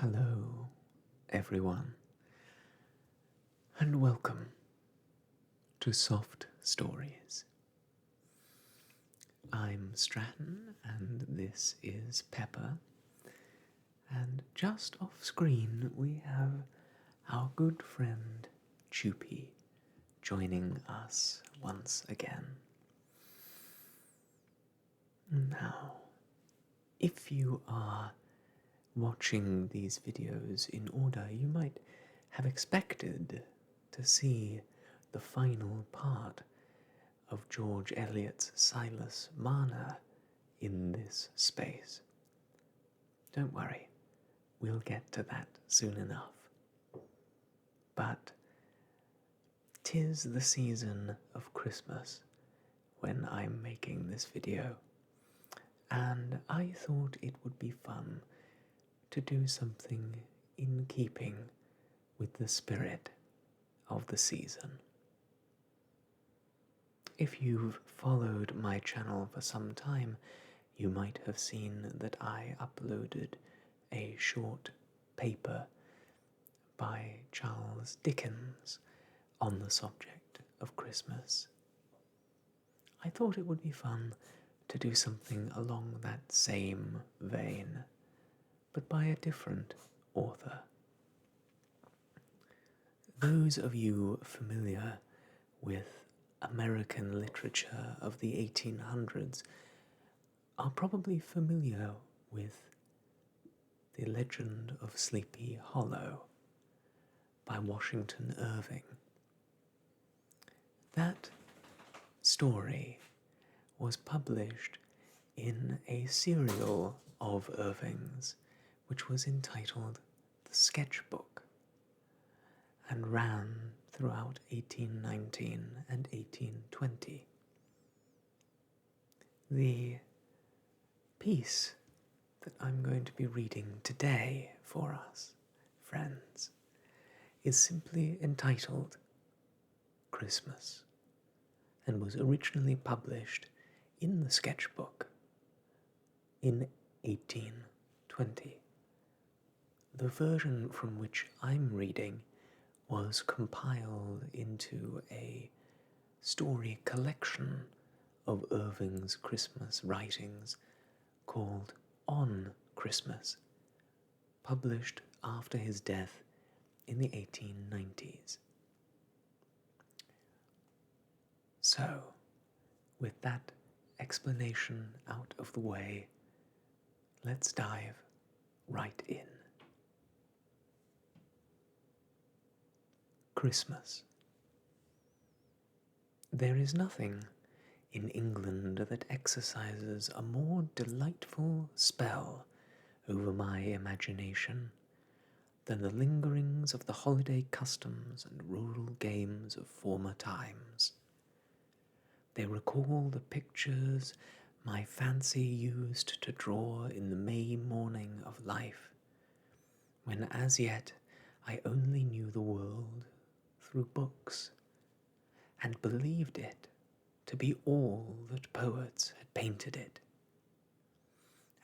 Hello, everyone, and welcome to Soft Stories. I'm Stratton, and this is Pepper, and just off screen we have our good friend Choopy joining us once again. Now, if you are watching these videos in order, you might have expected to see the final part of George Eliot's Silas Marner in this space. Don't worry, we'll get to that soon enough. But 'tis the season of Christmas when I'm making this video, and I thought it would be fun to do something in keeping with the spirit of the season. If you've followed my channel for some time, you might have seen that I uploaded a short paper by Charles Dickens on the subject of Christmas. I thought it would be fun to do something along that same vein, but by a different author. Those of you familiar with American literature of the 1800s are probably familiar with The Legend of Sleepy Hollow by Washington Irving. That story was published in a serial of Irving's which was entitled The Sketchbook and ran throughout 1819 and 1820. The piece that I'm going to be reading today for us, friends, is simply entitled Christmas and was originally published in the Sketchbook in 1820. The version from which I'm reading was compiled into a story collection of Irving's Christmas writings called On Christmas, published after his death in the 1890s. So, with that explanation out of the way, let's dive right in. Christmas. There is nothing in England that exercises a more delightful spell over my imagination than the lingerings of the holiday customs and rural games of former times. They recall the pictures my fancy used to draw in the May morning of life, when as yet I only knew the world through books, and believed it to be all that poets had painted it.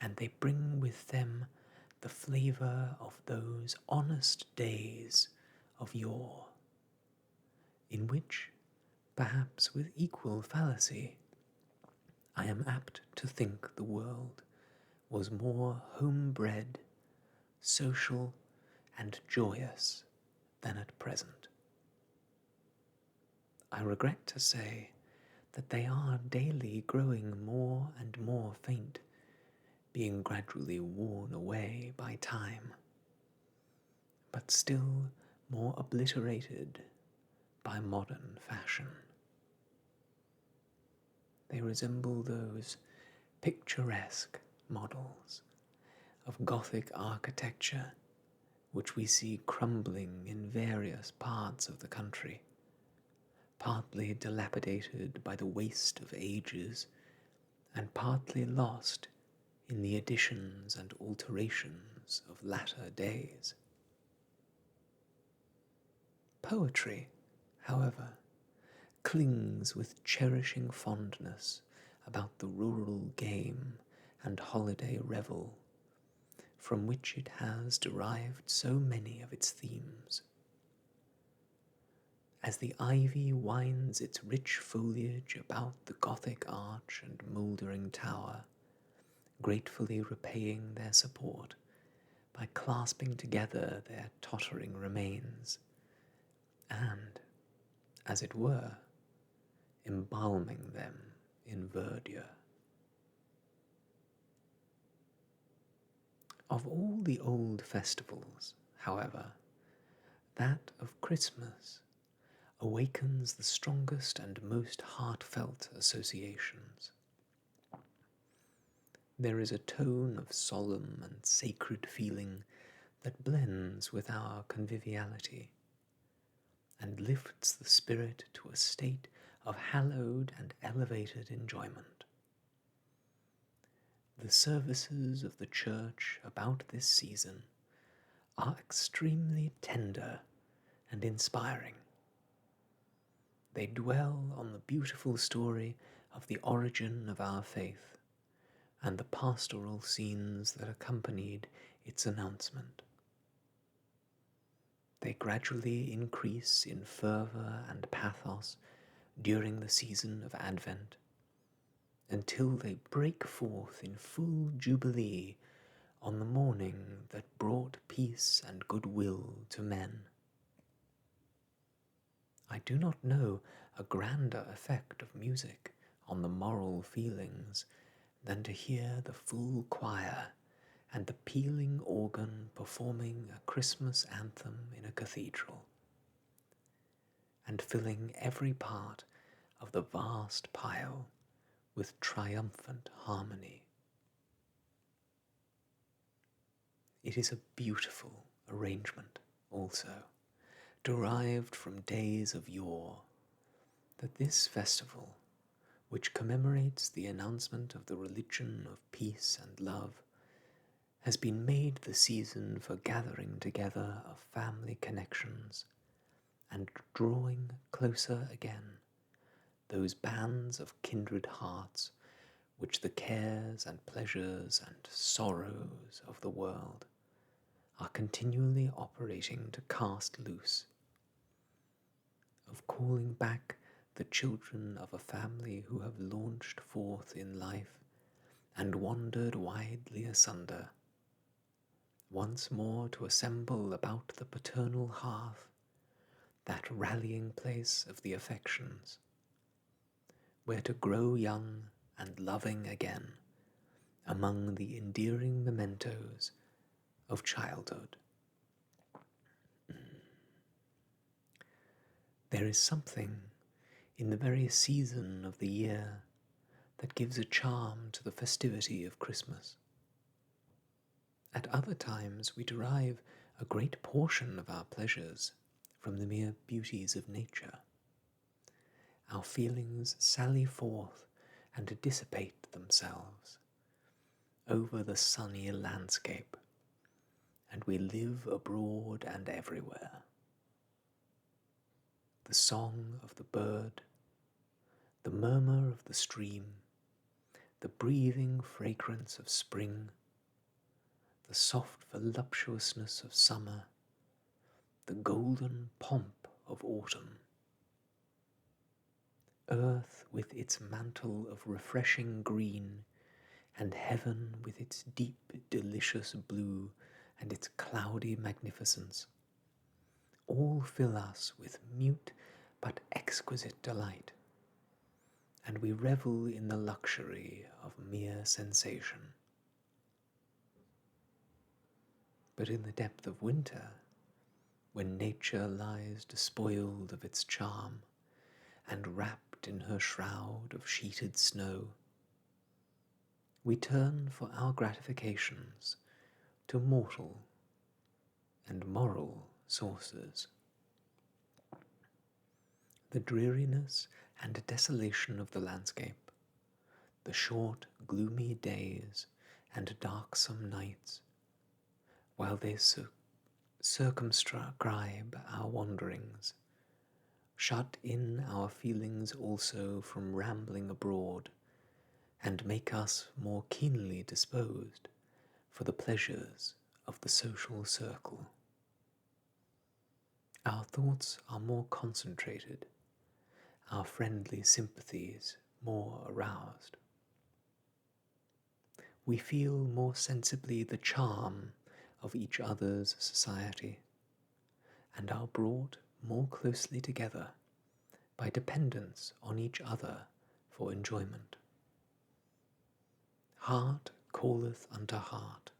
And they bring with them the flavour of those honest days of yore, in which, perhaps with equal fallacy, I am apt to think the world was more homebred, social, and joyous than at present. I regret to say that they are daily growing more and more faint, being gradually worn away by time, but still more obliterated by modern fashion. They resemble those picturesque models of Gothic architecture which we see crumbling in various parts of the country, partly dilapidated by the waste of ages, and partly lost in the additions and alterations of latter days. Poetry, however, clings with cherishing fondness about the rural game and holiday revel, from which it has derived so many of its themes. As the ivy winds its rich foliage about the Gothic arch and mouldering tower, gratefully repaying their support by clasping together their tottering remains, and, as it were, embalming them in verdure. Of all the old festivals, however, that of Christmas awakens the strongest and most heartfelt associations. There is a tone of solemn and sacred feeling that blends with our conviviality and lifts the spirit to a state of hallowed and elevated enjoyment. The services of the Church about this season are extremely tender and inspiring. They dwell on the beautiful story of the origin of our faith and the pastoral scenes that accompanied its announcement. They gradually increase in fervour and pathos during the season of Advent, until they break forth in full jubilee on the morning that brought peace and goodwill to men. I do not know a grander effect of music on the moral feelings than to hear the full choir and the pealing organ performing a Christmas anthem in a cathedral, and filling every part of the vast pile with triumphant harmony. It is a beautiful arrangement, also, derived from days of yore, that this festival, which commemorates the announcement of the religion of peace and love, has been made the season for gathering together of family connections and drawing closer again those bands of kindred hearts which the cares and pleasures and sorrows of the world are continually operating to cast loose, of calling back the children of a family who have launched forth in life and wandered widely asunder, once more to assemble about the paternal hearth, that rallying place of the affections, where to grow young and loving again among the endearing mementos of childhood. There is something in the very season of the year that gives a charm to the festivity of Christmas. At other times we derive a great portion of our pleasures from the mere beauties of nature. Our feelings sally forth and dissipate themselves over the sunny landscape, and we live abroad and everywhere. The song of the bird, the murmur of the stream, the breathing fragrance of spring, the soft voluptuousness of summer, the golden pomp of autumn. Earth with its mantle of refreshing green, and heaven with its deep, delicious blue and its cloudy magnificence, all fill us with mute but exquisite delight, and we revel in the luxury of mere sensation. But in the depth of winter, when nature lies despoiled of its charm, and wrapped in her shroud of sheeted snow, we turn for our gratifications to mortal and moral sources. The dreariness and desolation of the landscape, the short, gloomy days and darksome nights, while they circumscribe our wanderings, shut in our feelings also from rambling abroad, and make us more keenly disposed for the pleasures of the social circle. Our thoughts are more concentrated, our friendly sympathies more aroused. We feel more sensibly the charm of each other's society, and are brought more closely together by dependence on each other for enjoyment. Heart calleth unto heart,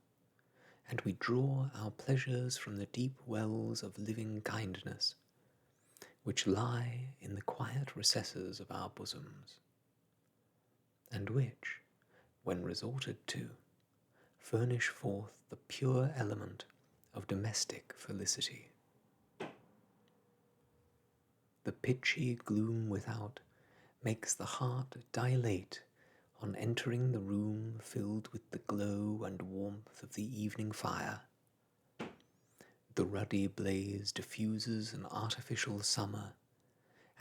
and we draw our pleasures from the deep wells of living kindness, which lie in the quiet recesses of our bosoms, and which, when resorted to, furnish forth the pure element of domestic felicity. The pitchy gloom without makes the heart dilate on entering the room filled with the glow and warmth of the evening fire. The ruddy blaze diffuses an artificial summer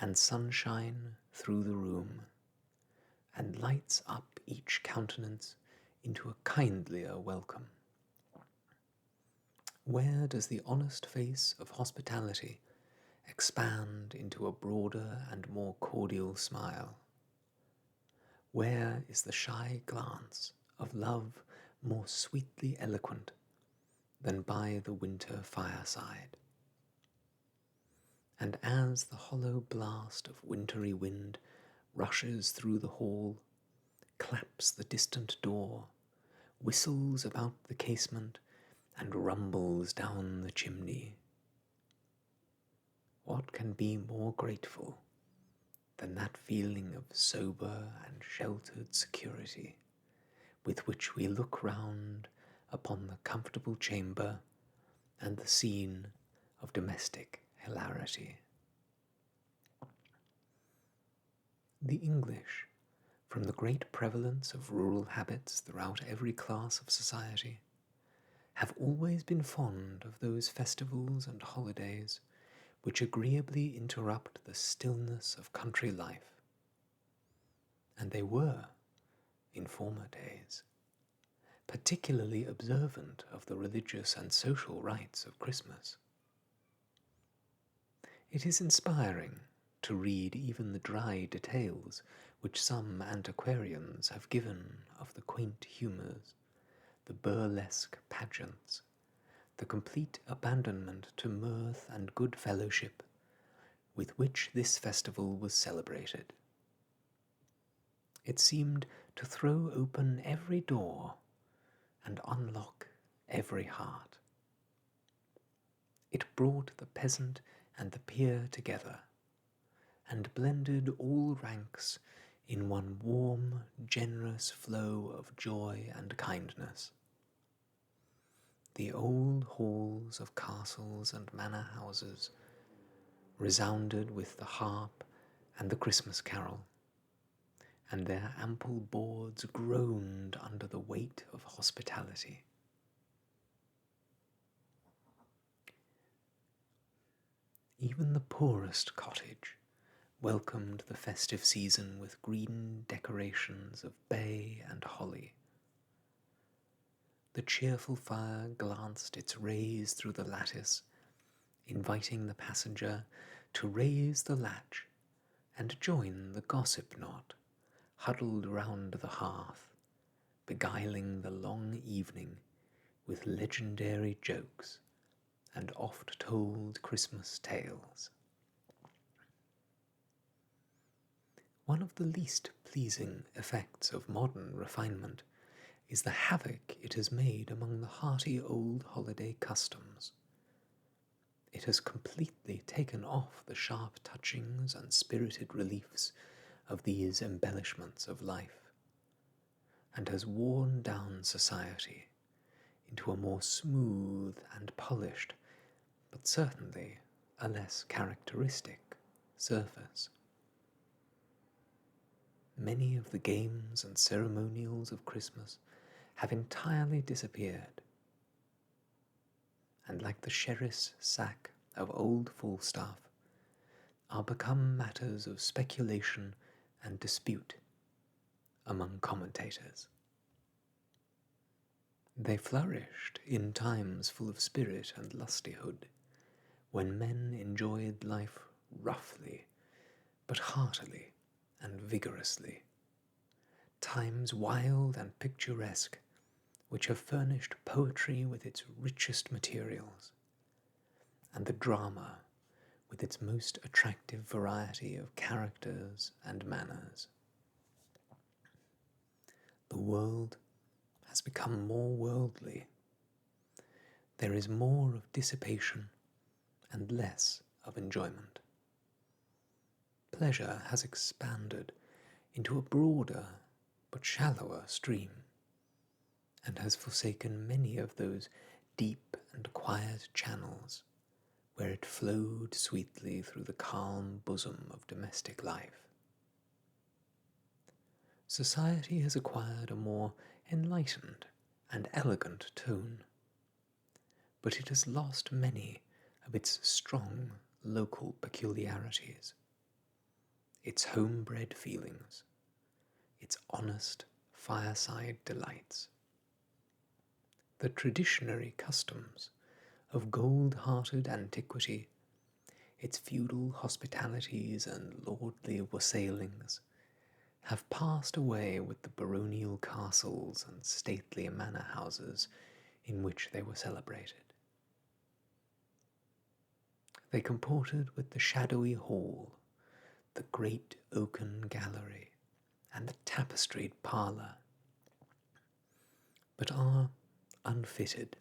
and sunshine through the room, and lights up each countenance into a kindlier welcome. Where does the honest face of hospitality expand into a broader and more cordial smile? Where is the shy glance of love more sweetly eloquent than by the winter fireside? And as the hollow blast of wintry wind rushes through the hall, claps the distant door, whistles about the casement, and rumbles down the chimney, what can be more grateful than that feeling of sober and sheltered security with which we look round upon the comfortable chamber and the scene of domestic hilarity? The English, from the great prevalence of rural habits throughout every class of society, have always been fond of those festivals and holidays which agreeably interrupt the stillness of country life. And they were, in former days, particularly observant of the religious and social rites of Christmas. It is inspiring to read even the dry details which some antiquarians have given of the quaint humours, the burlesque pageants, the complete abandonment to mirth and good fellowship with which this festival was celebrated. It seemed to throw open every door and unlock every heart. It brought the peasant and the peer together, and blended all ranks in one warm, generous flow of joy and kindness. The old halls of castles and manor houses resounded with the harp and the Christmas carol, and their ample boards groaned under the weight of hospitality. Even the poorest cottage welcomed the festive season with green decorations of bay and holly. The cheerful fire glanced its rays through the lattice, inviting the passenger to raise the latch and join the gossip knot huddled round the hearth, beguiling the long evening with legendary jokes and oft-told Christmas tales. One of the least pleasing effects of modern refinement is the havoc it has made among the hearty old holiday customs. It has completely taken off the sharp touchings and spirited reliefs of these embellishments of life, and has worn down society into a more smooth and polished, but certainly a less characteristic surface. Many of the games and ceremonials of Christmas have entirely disappeared, and like the Sherris sack of old Falstaff, are become matters of speculation and dispute among commentators. They flourished in times full of spirit and lustihood, when men enjoyed life roughly, but heartily and vigorously. Times wild and picturesque, which have furnished poetry with its richest materials, and the drama with its most attractive variety of characters and manners. The world has become more worldly. There is more of dissipation and less of enjoyment. Pleasure has expanded into a broader but shallower stream, and has forsaken many of those deep and quiet channels where it flowed sweetly through the calm bosom of domestic life. Society has acquired a more enlightened and elegant tone, but it has lost many of its strong local peculiarities, its homebred feelings, its honest fireside delights. The traditionary customs of gold-hearted antiquity, its feudal hospitalities and lordly wassailings, have passed away with the baronial castles and stately manor houses in which they were celebrated. They comported with the shadowy hall, the great oaken gallery, and the tapestried parlour, but are unfitted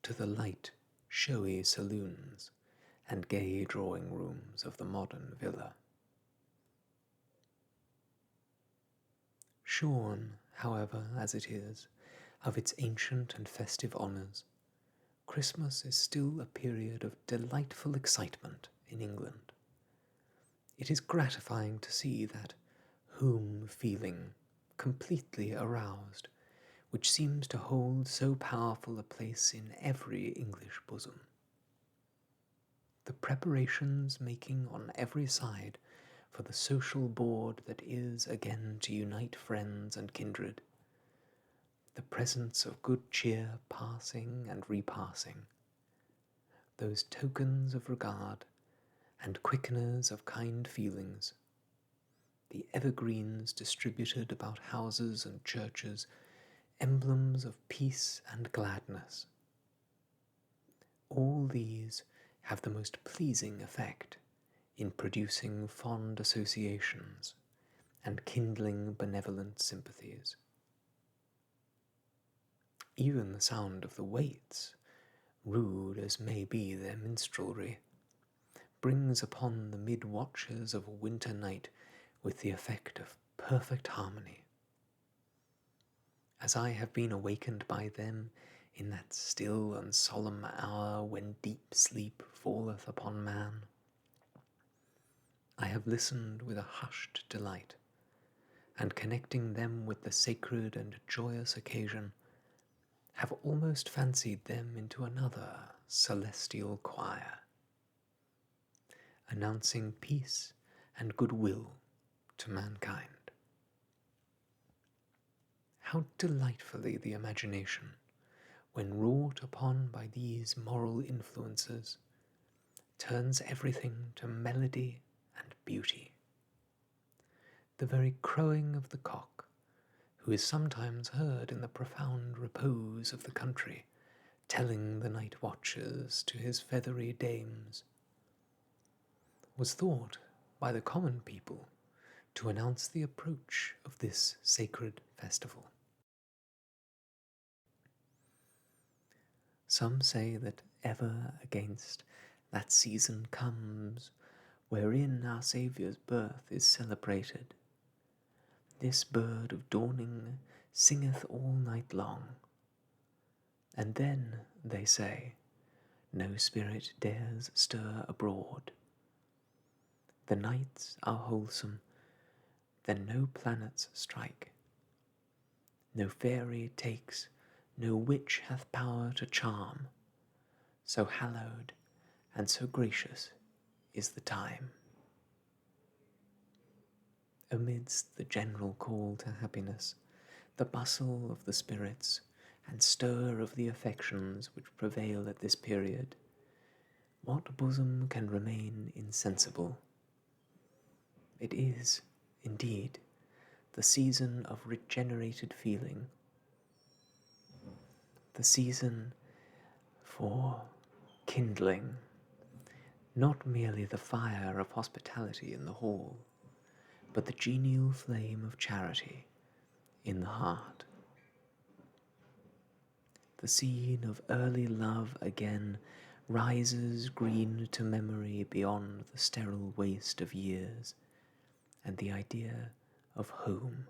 to the light, showy saloons and gay drawing rooms of the modern villa. Shorn, however, as it is, of its ancient and festive honours, Christmas is still a period of delightful excitement in England. It is gratifying to see that home feeling completely aroused, which seems to hold so powerful a place in every English bosom. The preparations making on every side for the social board that is again to unite friends and kindred, the presence of good cheer passing and repassing, those tokens of regard and quickeners of kind feelings, the evergreens distributed about houses and churches, emblems of peace and gladness. All these have the most pleasing effect in producing fond associations and kindling benevolent sympathies. Even the sound of the waits, rude as may be their minstrelsy, brings upon the mid-watches of a winter night with the effect of perfect harmony. As I have been awakened by them in that still and solemn hour when deep sleep falleth upon man, I have listened with a hushed delight, and connecting them with the sacred and joyous occasion, have almost fancied them into another celestial choir, announcing peace and goodwill to mankind. How delightfully the imagination, when wrought upon by these moral influences, turns everything to melody and beauty. The very crowing of the cock, who is sometimes heard in the profound repose of the country, telling the night watches to his feathery dames, was thought by the common people to announce the approach of this sacred festival. Some say that ever against that season comes wherein our Saviour's birth is celebrated, this bird of dawning singeth all night long, and then, they say, no spirit dares stir abroad. The nights are wholesome, then no planets strike. No fairy takes, no witch hath power to charm, so hallowed and so gracious is the time. Amidst the general call to happiness, the bustle of the spirits, and stir of the affections which prevail at this period, what bosom can remain insensible? It is, indeed, the season of regenerated feeling, the season for kindling not merely the fire of hospitality in the hall, but the genial flame of charity in the heart. The scene of early love again rises green to memory beyond the sterile waste of years, and the idea of home,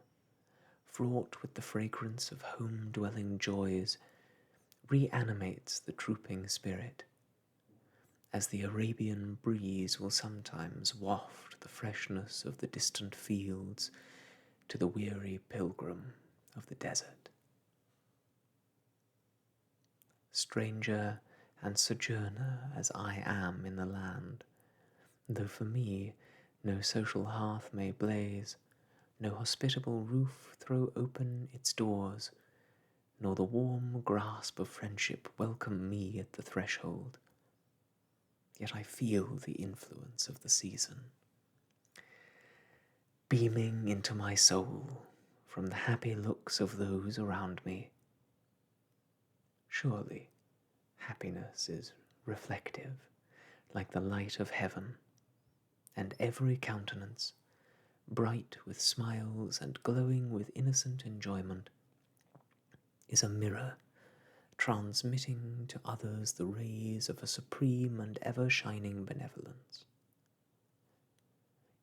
fraught with the fragrance of home-dwelling joys, reanimates the drooping spirit, as the Arabian breeze will sometimes waft the freshness of the distant fields to the weary pilgrim of the desert. Stranger and sojourner as I am in the land, though for me no social hearth may blaze, no hospitable roof throw open its doors, nor the warm grasp of friendship welcome me at the threshold, yet I feel the influence of the season, beaming into my soul from the happy looks of those around me. Surely happiness is reflective, like the light of heaven, and every countenance, bright with smiles and glowing with innocent enjoyment, is a mirror transmitting to others the rays of a supreme and ever-shining benevolence.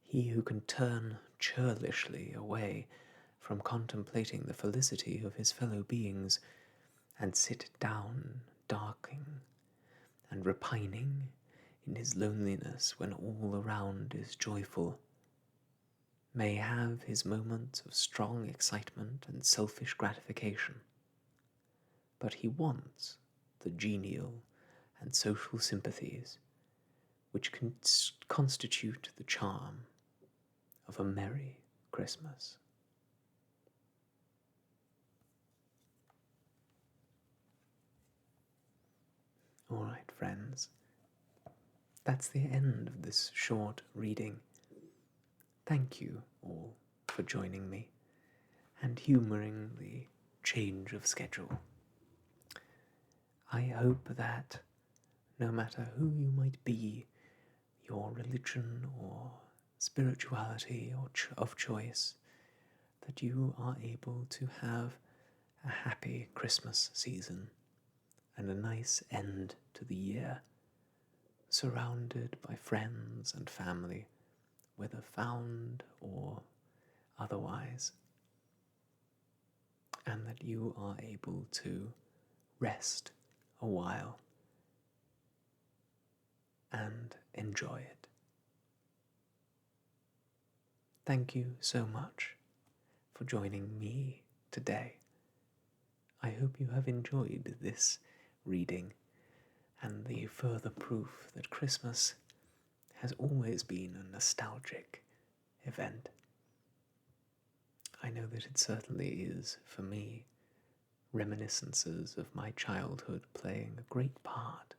He who can turn churlishly away from contemplating the felicity of his fellow beings and sit down darkling and repining in his loneliness when all around is joyful, may have his moments of strong excitement and selfish gratification, but he wants the genial and social sympathies which constitute the charm of a merry Christmas. All right, friends, that's the end of this short reading. Thank you all for joining me and humouring the change of schedule. I hope that no matter who you might be, your religion or spirituality or of choice, that you are able to have a happy Christmas season and a nice end to the year, surrounded by friends and family, whether found or otherwise, and that you are able to rest a while and enjoy it. Thank you so much for joining me today. I hope you have enjoyed this reading and the further proof that Christmas has always been a nostalgic event. I know that it certainly is for me, reminiscences of my childhood playing a great part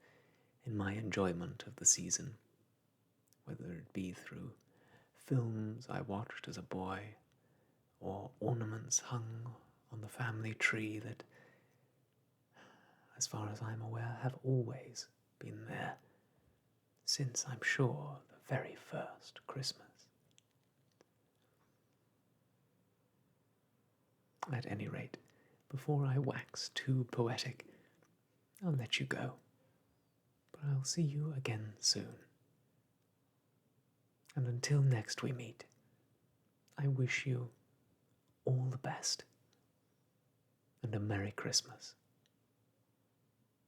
in my enjoyment of the season, whether it be through films I watched as a boy or ornaments hung on the family tree that, as far as I'm aware, have always been there since, I'm sure, the very first Christmas. At any rate, before I wax too poetic, I'll let you go, but I'll see you again soon. And until next we meet, I wish you all the best and a Merry Christmas.